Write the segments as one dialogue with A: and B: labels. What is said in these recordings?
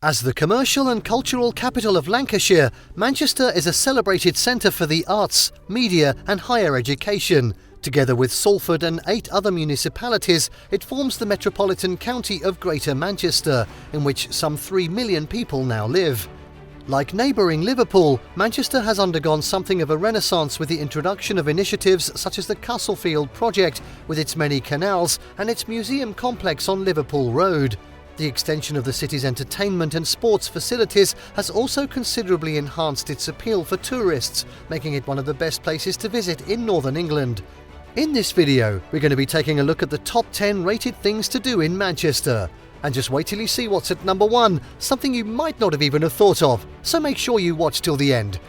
A: As the commercial and cultural capital of Lancashire, Manchester is a celebrated centre for the arts, media and higher education. Together with Salford and 8 other municipalities, it forms the metropolitan county of Greater Manchester, in which some 3 million people now live. Like neighbouring Liverpool, Manchester has undergone something of a renaissance with the introduction of initiatives such as the Castlefield project, with its many canals, and its museum complex on Liverpool Road. The extension of the city's entertainment and sports facilities has also considerably enhanced its appeal for tourists, making it one of the best places to visit in Northern England. In this video, we're going to be taking a look at the top 10 rated things to do in Manchester. And just wait till you see what's at number 1, something you might not have even have thought of, so make sure you watch till the end.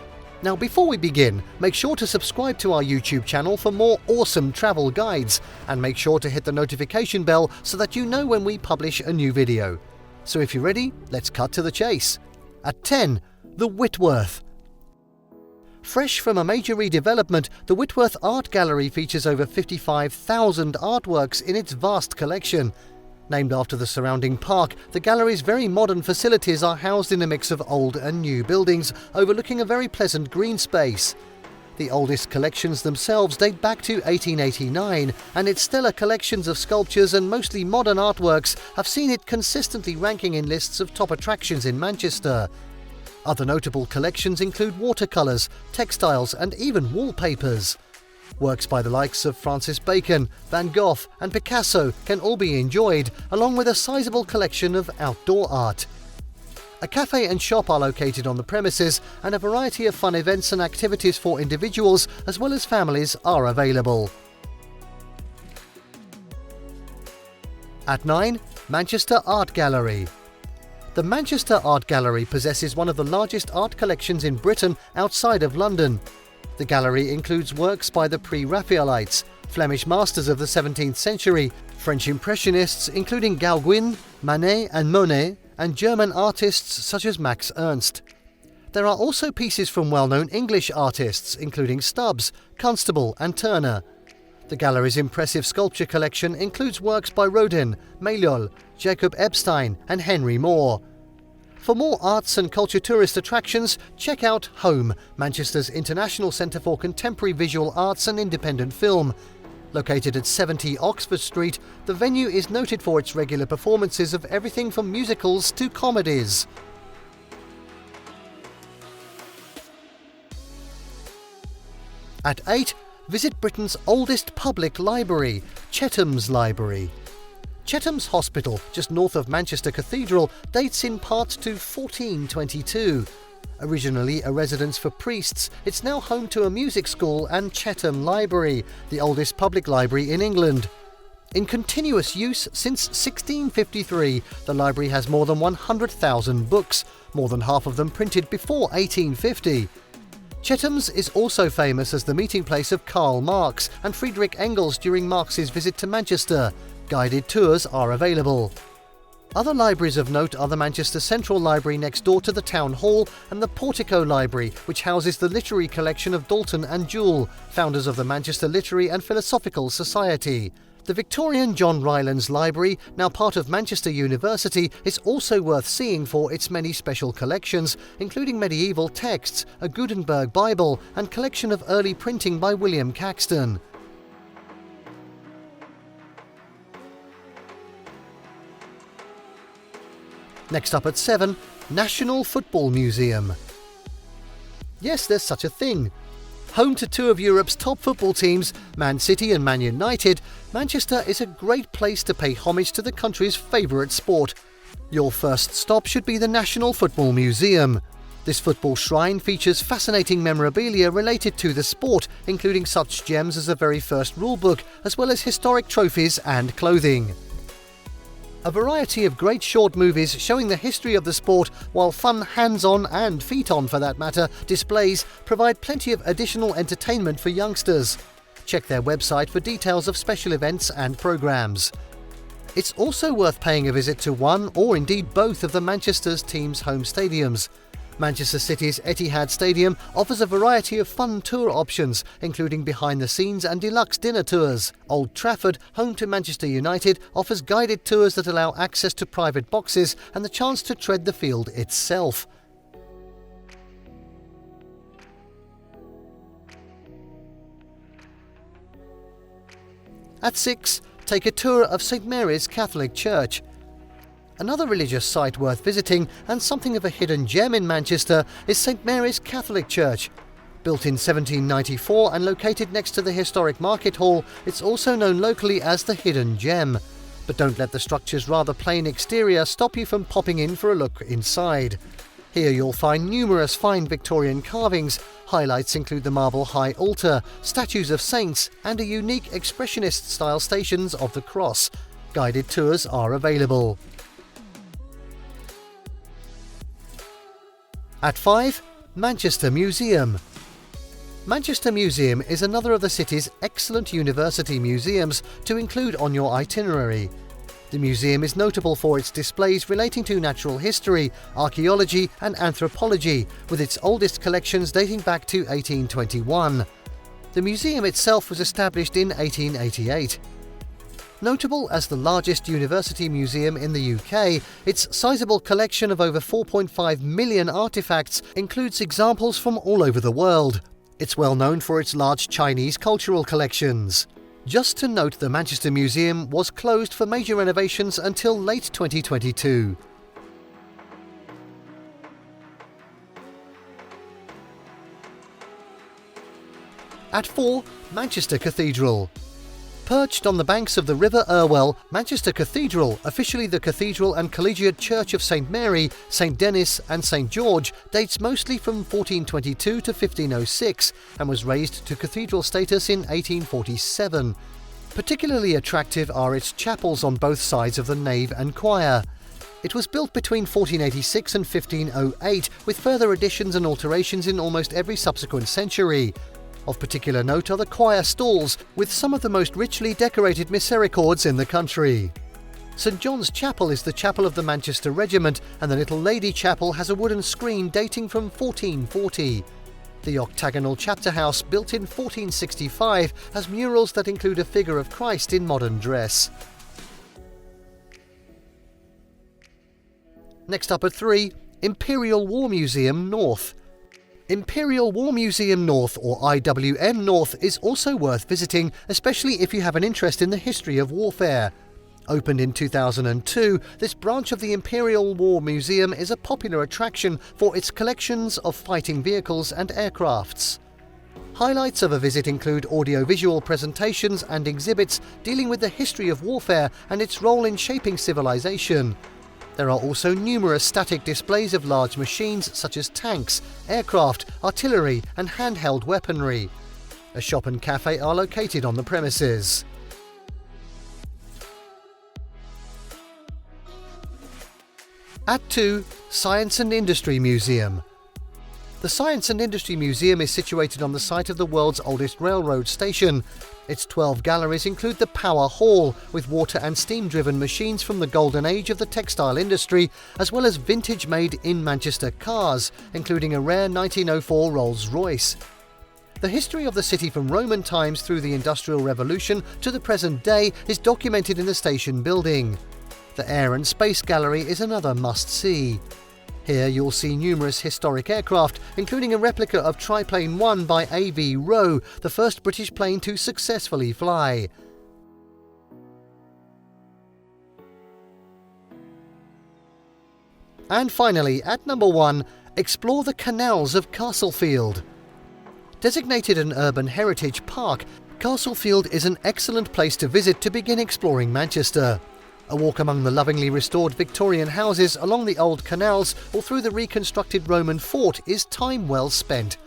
A: Now before we begin, make sure to subscribe to our YouTube channel for more awesome travel guides, and make sure to hit the notification bell so that you know when we publish a new video. So if you're ready, let's cut to the chase. At 10, the Whitworth. Fresh from a major redevelopment, the Whitworth Art Gallery features over 55,000 artworks in its vast collection. Named after the surrounding park, the gallery's very modern facilities are housed in a mix of old and new buildings, overlooking a very pleasant green space. The oldest collections themselves date back to 1889, and its stellar collections of sculptures and mostly modern artworks have seen it consistently ranking in lists of top attractions in Manchester. Other notable collections include watercolours, textiles and even wallpapers. Works by the likes of Francis Bacon, Van Gogh and Picasso can all be enjoyed, along with a sizable collection of outdoor art. A cafe and shop are located on the premises, and a variety of fun events and activities for individuals as well as families are available. At 9, Manchester Art Gallery. The Manchester Art Gallery possesses one of the largest art collections in Britain outside of London. The gallery includes works by the Pre-Raphaelites, Flemish masters of the 17th century, French Impressionists including Gauguin, Manet and Monet, and German artists such as Max Ernst. There are also pieces from well-known English artists including Stubbs, Constable and Turner. The gallery's impressive sculpture collection includes works by Rodin, Maillol, Jacob Epstein and Henry Moore. For more arts and culture tourist attractions, check out Home, Manchester's international centre for contemporary visual arts and independent film. Located at 70 Oxford Street, the venue is noted for its regular performances of everything from musicals to comedies. At 8, visit Britain's oldest public library, Chetham's Library. Chetham's Hospital, just north of Manchester Cathedral, dates in part to 1422. Originally a residence for priests, it's now home to a music school and Chetham Library, the oldest public library in England. In continuous use since 1653, the library has more than 100,000 books, more than half of them printed before 1850. Chetham's is also famous as the meeting place of Karl Marx and Friedrich Engels during Marx's visit to Manchester. Guided tours are available. Other libraries of note are the Manchester Central Library next door to the Town Hall and the Portico Library, which houses the literary collection of Dalton and Joule, founders of the Manchester Literary and Philosophical Society. The Victorian John Rylands Library, now part of Manchester University, is also worth seeing for its many special collections, including medieval texts, a Gutenberg Bible, and collection of early printing by William Caxton. Next up at 7, National Football Museum. Yes, there's such a thing. Home to 2 of Europe's top football teams, Man City and Man United, Manchester is a great place to pay homage to the country's favourite sport. Your first stop should be the National Football Museum. This football shrine features fascinating memorabilia related to the sport, including such gems as the very first rulebook, as well as historic trophies and clothing. A variety of great short movies showing the history of the sport, while fun hands-on and feet-on for that matter displays provide plenty of additional entertainment for youngsters. Check their website for details of special events and programmes. It's also worth paying a visit to one or indeed both of the Manchester's team's home stadiums. Manchester City's Etihad Stadium offers a variety of fun tour options, including behind-the-scenes and deluxe dinner tours. Old Trafford, home to Manchester United, offers guided tours that allow access to private boxes and the chance to tread the field itself. At 6, take a tour of St Mary's Catholic Church. Another religious site worth visiting, and something of a hidden gem in Manchester, is St Mary's Catholic Church. Built in 1794 and located next to the historic Market Hall, it's also known locally as the Hidden Gem. But don't let the structure's rather plain exterior stop you from popping in for a look inside. Here you'll find numerous fine Victorian carvings. Highlights include the marble high altar, statues of saints, and a unique expressionist-style Stations of the Cross. Guided tours are available. At 5, Manchester Museum. Manchester Museum is another of the city's excellent university museums to include on your itinerary. The museum is notable for its displays relating to natural history, archaeology and anthropology, with its oldest collections dating back to 1821. The museum itself was established in 1888. Notable as the largest university museum in the UK, its sizable collection of over 4.5 million artefacts includes examples from all over the world. It's well known for its large Chinese cultural collections. Just to note, the Manchester Museum was closed for major renovations until late 2022. At 4, Manchester Cathedral. Perched on the banks of the River Irwell, Manchester Cathedral, officially the Cathedral and Collegiate Church of St Mary, St Denis and St George, dates mostly from 1422 to 1506 and was raised to cathedral status in 1847. Particularly attractive are its chapels on both sides of the nave and choir. It was built between 1486 and 1508, with further additions and alterations in almost every subsequent century. Of particular note are the choir stalls, with some of the most richly decorated misericords in the country. St John's Chapel is the chapel of the Manchester Regiment, and the Little Lady Chapel has a wooden screen dating from 1440. The octagonal chapter house, built in 1465, has murals that include a figure of Christ in modern dress. Next up at 3, Imperial War Museum North. Imperial War Museum North, or IWM North, is also worth visiting, especially if you have an interest in the history of warfare. Opened in 2002, this branch of the Imperial War Museum is a popular attraction for its collections of fighting vehicles and aircrafts. Highlights of a visit include audiovisual presentations and exhibits dealing with the history of warfare and its role in shaping civilization. There are also numerous static displays of large machines such as tanks, aircraft, artillery and handheld weaponry. A shop and cafe are located on the premises. At 2, Science and Industry Museum. The Science and Industry Museum is situated on the site of the world's oldest railroad station. Its 12 galleries include the Power Hall, with water and steam-driven machines from the golden age of the textile industry, as well as vintage made-in-Manchester cars, including a rare 1904 Rolls-Royce. The history of the city from Roman times through the Industrial Revolution to the present day is documented in the station building. The Air and Space Gallery is another must-see. Here you'll see numerous historic aircraft, including a replica of Triplane 1 by A.V. Rowe, the first British plane to successfully fly. And finally, at number 1, explore the Canals of Castlefield. Designated an urban heritage park, Castlefield is an excellent place to visit to begin exploring Manchester. A walk among the lovingly restored Victorian houses along the old canals or through the reconstructed Roman fort is time well spent.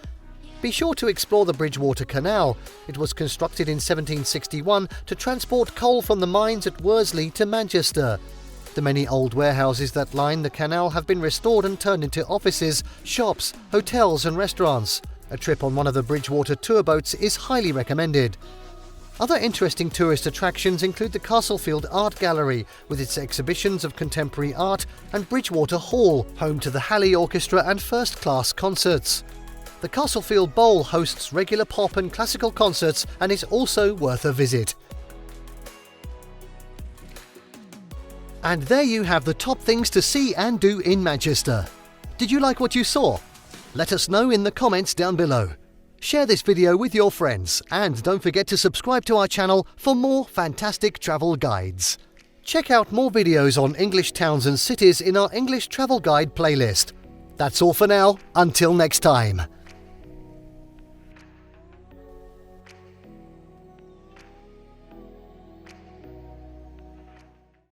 A: Be sure to explore the Bridgewater Canal. It was constructed in 1761 to transport coal from the mines at Worsley to Manchester. The many old warehouses that line the canal have been restored and turned into offices, shops, hotels and restaurants. A trip on one of the Bridgewater tour boats is highly recommended. Other interesting tourist attractions include the Castlefield Art Gallery, with its exhibitions of contemporary art, and Bridgewater Hall, home to the Halley Orchestra and first-class concerts. The Castlefield Bowl hosts regular pop and classical concerts and is also worth a visit. And there you have the top things to see and do in Manchester. Did you like what you saw? Let us know in the comments down below. Share this video with your friends and don't forget to subscribe to our channel for more fantastic travel guides. Check out more videos on English towns and cities in our English travel guide playlist. That's all for now, until next time.